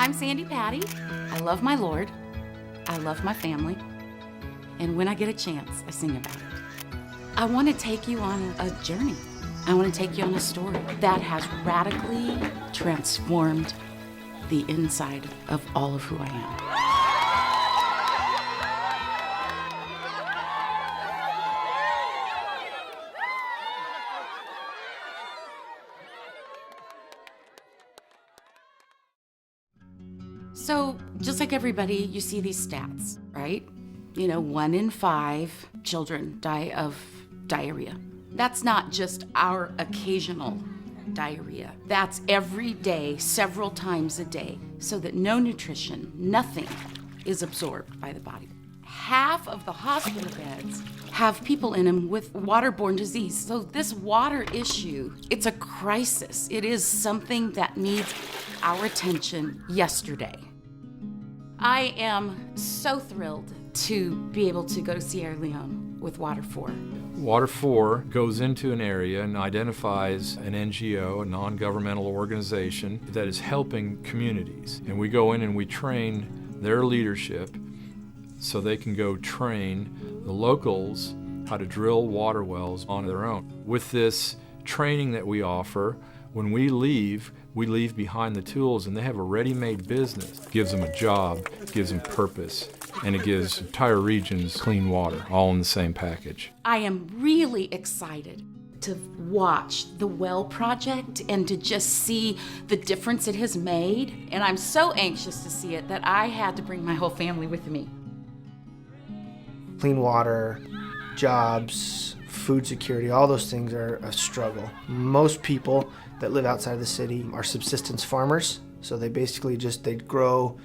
I'm Sandi Patty. I love my Lord. I love my family. And when I get a chance, I sing about it. I want to take you on a journey. I want to take you on a story that has radically transformed the inside of all of who I am. So, just like everybody, you see these stats, right? 1 in 5 children die of diarrhea. That's not just our occasional diarrhea. That's every day, several times a day, so that no nutrition, nothing is absorbed by the body. Half of the hospital beds have people in them with waterborne disease. So this water issue, it's a crisis. It is something that needs our attention yesterday. I am so thrilled to be able to go to Sierra Leone with Water4. Water4 goes into an area and identifies an NGO, a non-governmental organization that is helping communities. And we go in and we train their leadership so they can go train the locals how to drill water wells on their own. With this training that we offer, when we leave behind the tools and they have a ready-made business. It gives them a job, gives them purpose, and it gives entire regions clean water, all in the same package. I am really excited to watch the well project and to just see the difference it has made. And I'm so anxious to see it that I had to bring my whole family with me. Clean water, jobs, food security, all those things are a struggle. Most people that live outside the city are subsistence farmers, so they basically they grow,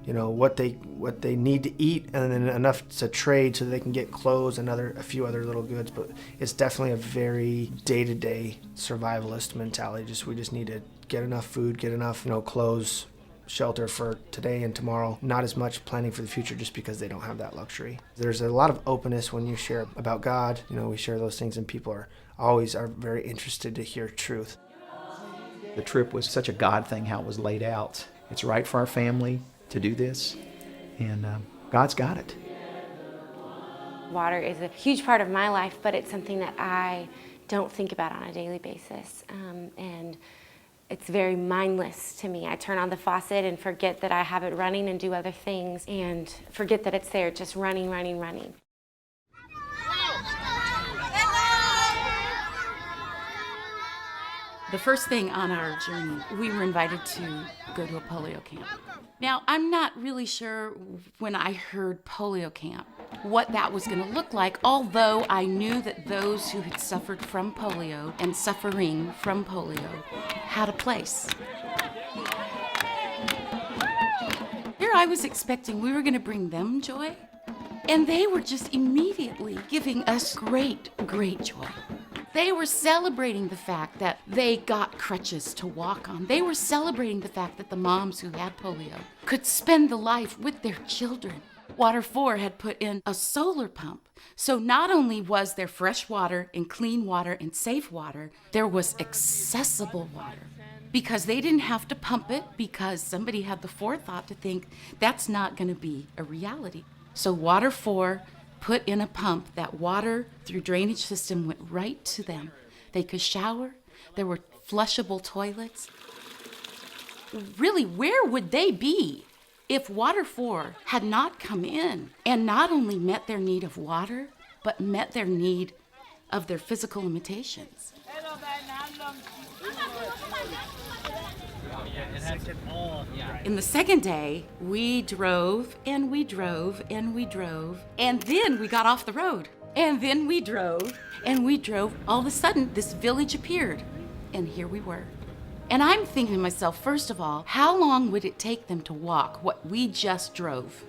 what they need to eat, and then enough to trade so they can get clothes and a few other little goods. But it's definitely a very day-to-day survivalist mentality. We just need to get enough food, get enough clothes, shelter for today and tomorrow. Not as much planning for the future just because they don't have that luxury. There's a lot of openness when you share about God. We share those things, and people are always very interested to hear truth. The trip was such a God thing, how it was laid out. It's right for our family to do this, and God's got it. Water is a huge part of my life, but it's something that I don't think about on a daily basis, and it's very mindless to me. I turn on the faucet and forget that I have it running and do other things, and forget that it's there, just running. The first thing on our journey, we were invited to go to a polio camp. Now, I'm not really sure when I heard polio camp what that was going to look like, although I knew that those who had suffered from polio and suffering from polio had a place. Here I was expecting we were going to bring them joy, and they were just immediately giving us great joy. They were celebrating the fact that they got crutches to walk on. They were celebrating the fact that the moms who had polio could spend the life with their children. Water4 had put in a solar pump. So not only was there fresh water and clean water and safe water, there was accessible water. Because they didn't have to pump it, because somebody had the forethought to think that's not going to be a reality. So Water4 put in a pump that water through drainage system went right to them. They could shower. There were flushable toilets. Really, where would they be if Water4 had not come in and not only met their need of water, but met their need of their physical limitations? In the second day, we drove, and we drove, and we drove, and then we got off the road. And then we drove, and we drove. All of a sudden, this village appeared, and here we were. And I'm thinking to myself, first of all, how long would it take them to walk what we just drove?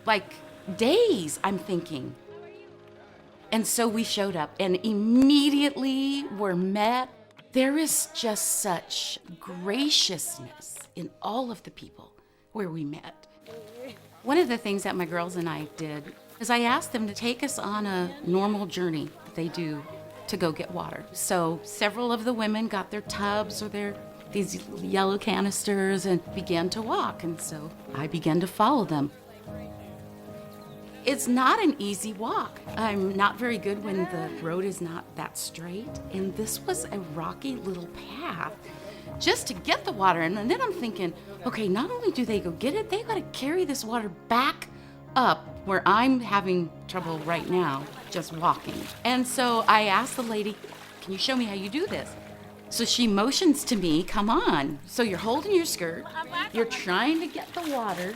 Like days, I'm thinking. And so we showed up, and immediately were met. There is just such graciousness in all of the people where we met. One of the things that my girls and I did is I asked them to take us on a normal journey that they do to go get water. So several of the women got their tubs or their these yellow canisters and began to walk. And so I began to follow them. It's not an easy walk. I'm not very good when the road is not that straight. And this was a rocky little path just to get the water. And then I'm thinking, okay, not only do they go get it, they got to carry this water back up where I'm having trouble right now just walking. And so I asked the lady, can you show me how you do this? So she motions to me, come on. So you're holding your skirt, you're trying to get the water,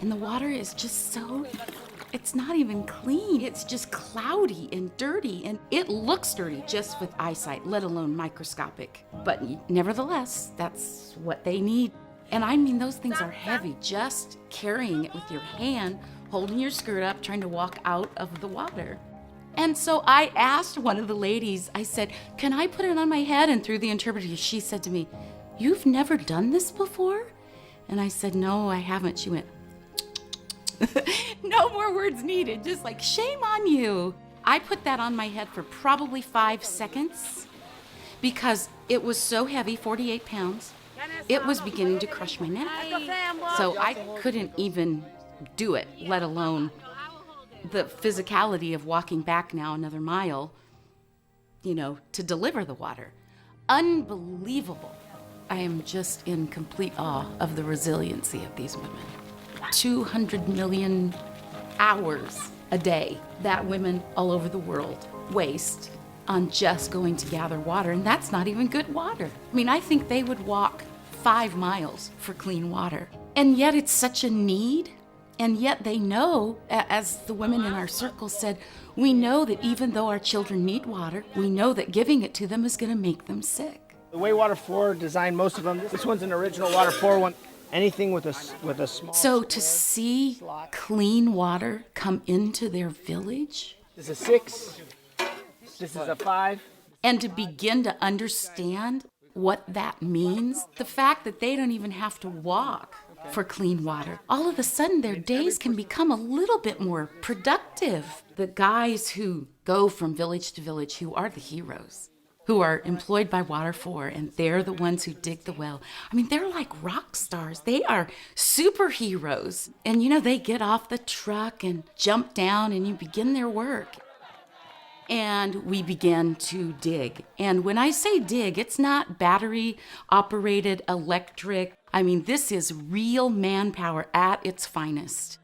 and the water is just so, it's not even clean. It's just cloudy and dirty, and it looks dirty just with eyesight, let alone microscopic. But nevertheless, that's what they need. And I mean, those things are heavy, just carrying it with your hand, holding your skirt up, trying to walk out of the water. And so I asked one of the ladies, I said, can I put it on my head? And through the interpreter, she said to me, you've never done this before? And I said, no, I haven't. She went, no more words needed, just like, shame on you. I put that on my head for probably 5 seconds because it was so heavy, 48 pounds. It was beginning to crush my neck. So I couldn't even do it, let alone the physicality of walking back now another mile, to deliver the water. Unbelievable. I am just in complete awe of the resiliency of these women. 200 million hours a day that women all over the world waste on just going to gather water, and that's not even good water. I mean, I think they would walk 5 miles for clean water, and yet it's such a need. And yet they know, as the women in our circle said, we know that even though our children need water, we know that giving it to them is going to make them sick. The way Water4 designed most of them, this one's an original Water4 one. Anything with a small. So to see clean water come into their village. This is a 6. This is a 5. And to begin to understand what that means, the fact that they don't even have to walk for clean water. All of a sudden, their days can become a little bit more productive. The guys who go from village to village, who are the heroes, who are employed by Water4, and they're the ones who dig the well. I mean, they're like rock stars. They are superheroes. And they get off the truck and jump down and you begin their work. And we began to dig. And when I say dig, it's not battery-operated electric. I mean, this is real manpower at its finest.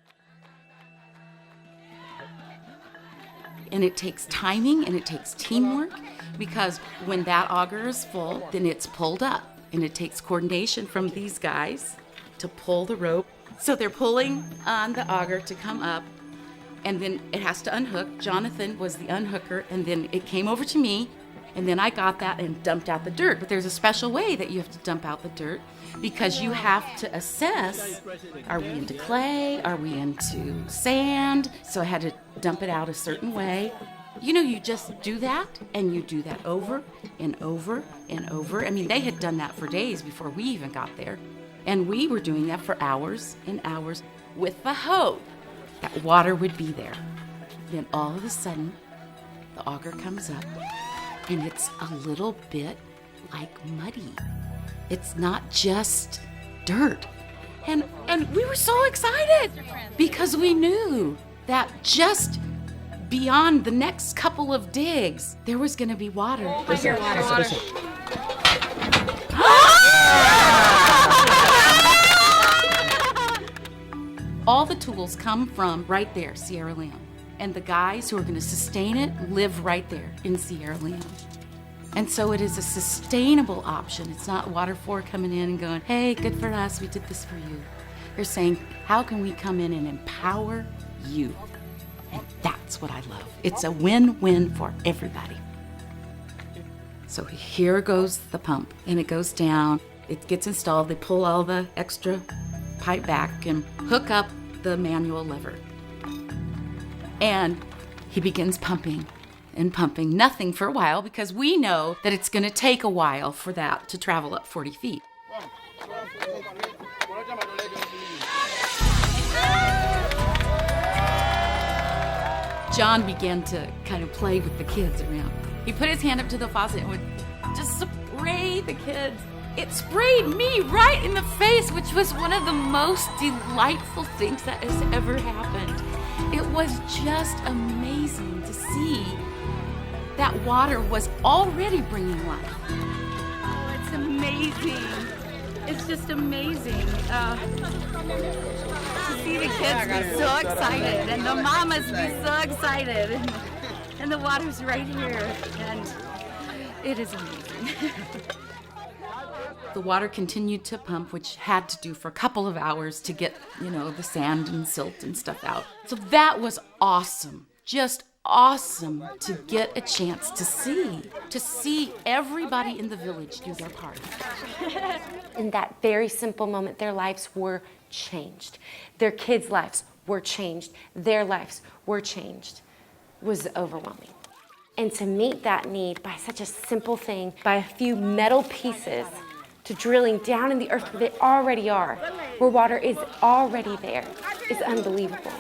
And it takes timing and it takes teamwork, because when that auger is full, then it's pulled up. And it takes coordination from these guys to pull the rope. So they're pulling on the auger to come up, and then it has to unhook. Jonathan was the unhooker, and then it came over to me, and then I got that and dumped out the dirt. But there's a special way that you have to dump out the dirt, because you have to assess, are we into clay? Are we into sand? So I had to dump it out a certain way. You just do that, and you do that over and over and over. I mean, they had done that for days before we even got there. And we were doing that for hours and hours with the hope that water would be there. Then all of a sudden, the auger comes up, and it's a little bit like muddy. It's not just dirt. And we were so excited because we knew that just beyond the next couple of digs, there was going to be water. Listen. All the tools come from right there, Sierra Leone. And the guys who are going to sustain it live right there in Sierra Leone. And so it is a sustainable option. It's not Water4 coming in and going, hey, good for us, we did this for you. They're saying, how can we come in and empower you? And that's what I love. It's a win-win for everybody. So here goes the pump, and it goes down. It gets installed. They pull all the extra pipe back and hook up the manual lever. And he begins pumping and pumping. Nothing for a while, because we know that it's going to take a while for that to travel up 40 feet. John began to kind of play with the kids around. He put his hand up to the faucet and would just spray the kids. it sprayed me right in the face, which was one of the most delightful things that has ever happened. It was just amazing to see that water was already bringing life. Oh, it's amazing. It's just amazing to see the kids be so excited and the mamas be so excited and the water's right here and it is amazing. The water continued to pump, which had to do for a couple of hours to get, the sand and silt and stuff out. So that was awesome. Just awesome to get a chance to see everybody in the village do their part. In that very simple moment, their lives were changed. Their kids' lives were changed. Their lives were changed. It was overwhelming. And to meet that need by such a simple thing, by a few metal pieces, to drilling down in the earth where they already are, where water is already there, is unbelievable.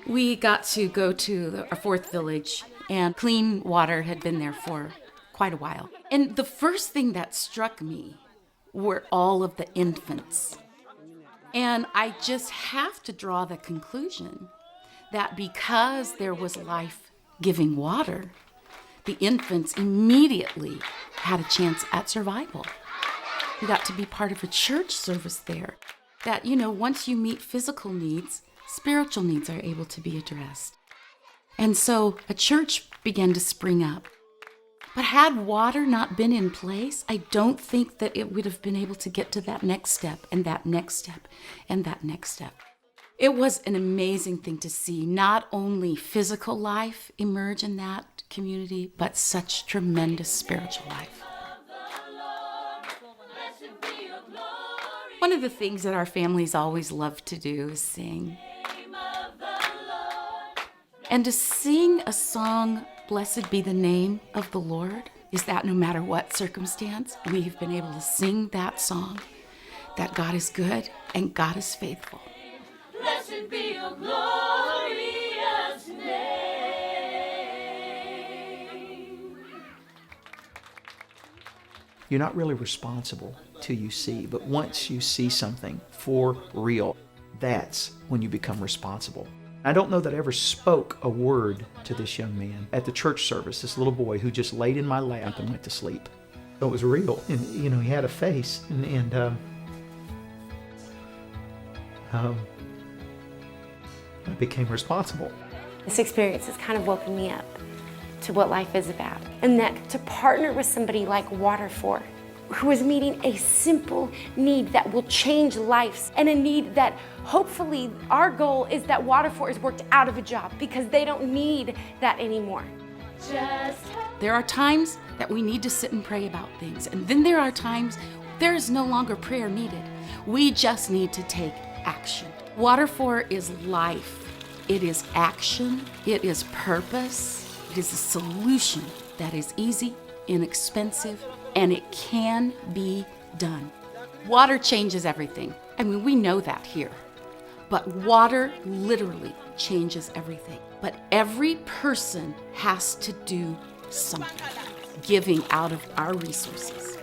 We got to go to our fourth village, and clean water had been there for quite a while. And the first thing that struck me were all of the infants. And I just have to draw the conclusion that because there was life-giving water, the infants immediately had a chance at survival. We got to be part of a church service there that, once you meet physical needs, spiritual needs are able to be addressed. And so a church began to spring up. But had water not been in place, I don't think that it would have been able to get to that next step and that next step and that next step. It was an amazing thing to see not only physical life emerge in that community, but such tremendous spiritual life. One of the things that our families always love to do is sing. And to sing a song, "Blessed be the name of the Lord," is that no matter what circumstance, we've been able to sing that song, that God is good and God is faithful. Blessed be your glorious name. You're not really responsible till you see, but once you see something for real, that's when you become responsible. I don't know that I ever spoke a word to this young man at the church service, this little boy who just laid in my lap and went to sleep. So it was real. And, he had a face. I became responsible. This experience has kind of woken me up to what life is about. And that to partner with somebody like Water4, who is meeting a simple need that will change lives, and a need that hopefully our goal is that Water4 is worked out of a job because they don't need that anymore. There are times that we need to sit and pray about things, and then there are times there is no longer prayer needed. We just need to take action. Water4 is life. It is action. It is purpose. It is a solution that is easy, inexpensive, and it can be done. Water changes everything. I mean, we know that here. But water literally changes everything. But every person has to do something, giving out of our resources.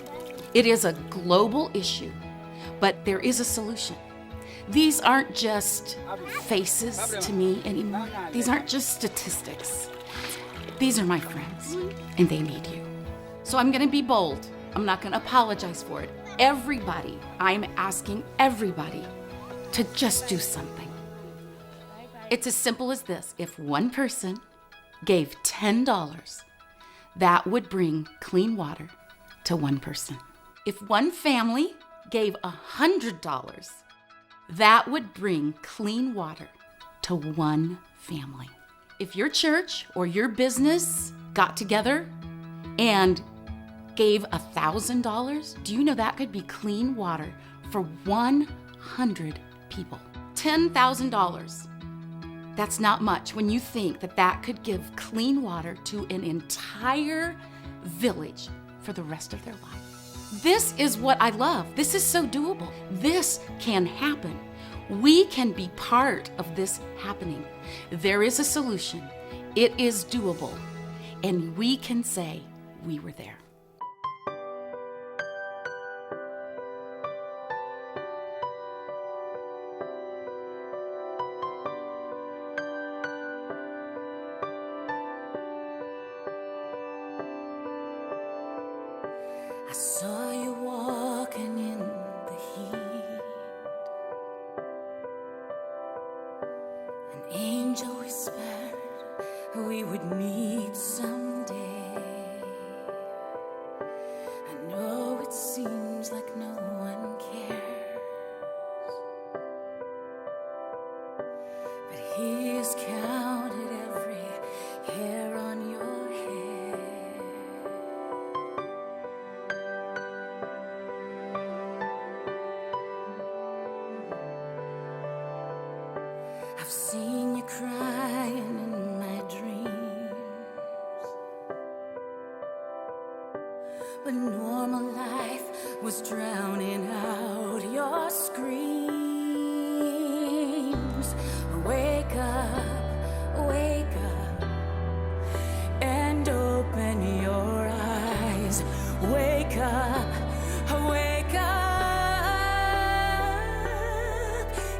It is a global issue, but there is a solution. These aren't just faces to me anymore. These aren't just statistics. These are my friends, and they need you. So I'm gonna be bold. I'm not gonna apologize for it. Everybody, I'm asking everybody to just do something. It's as simple as this. If one person gave $10, that would bring clean water to one person. If one family gave $100, that would bring clean water to one family. If your church or your business got together and gave $1,000, do you know that could be clean water for 100 people? $10,000. That's not much when you think that that could give clean water to an entire village for the rest of their life. This is what I love. This is so doable. This can happen. We can be part of this happening. There is a solution. It is doable. And we can say, we were there. I saw you walking in the heat. An angel whispered we would meet someday. I know it seems like no one cares, but he has counted every hair on your head. I've seen you crying in my dreams, but normal life was drowning out your screams. Wake up, and open your eyes. Wake up.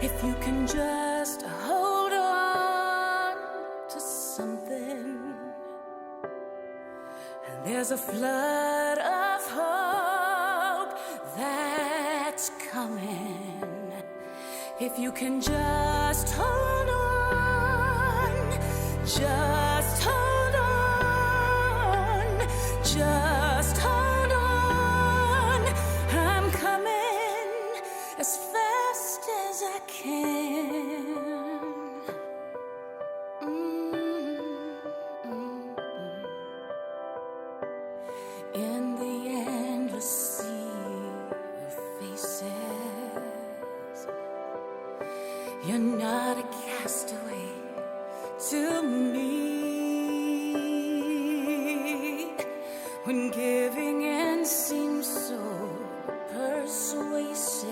If you can just hold on to something, and there's a flood of hope that's coming. If you can just hold on, just hold on, just hold on. I'm coming as fast as I can. In the endless sea of faces, you're not a castaway to me. When giving in seems so persuasive,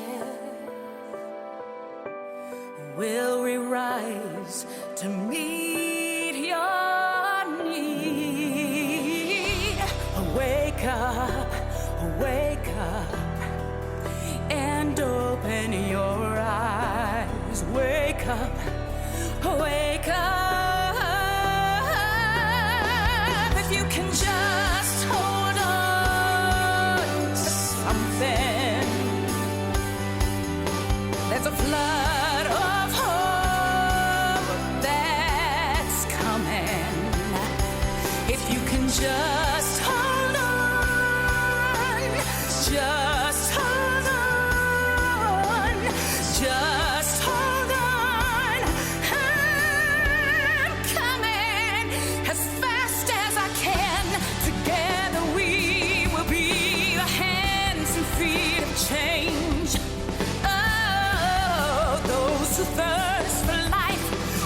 will we rise to meet your need? Wake up, and open your eyes. Wake up. If you can just hold on to something, there's a flood of hope that's coming. If you can just hold on, just hold on, just hold on. I'm coming as fast as I can. Together we will be the hands and feet of change. Oh, those who thirst for life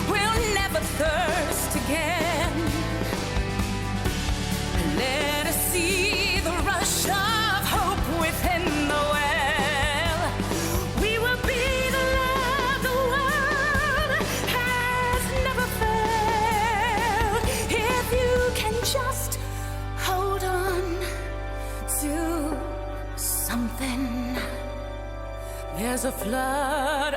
will never thirst again. Let us see the rush of hope within the well. We will be the love the world has never felt. If you can just hold on to something, there's a flood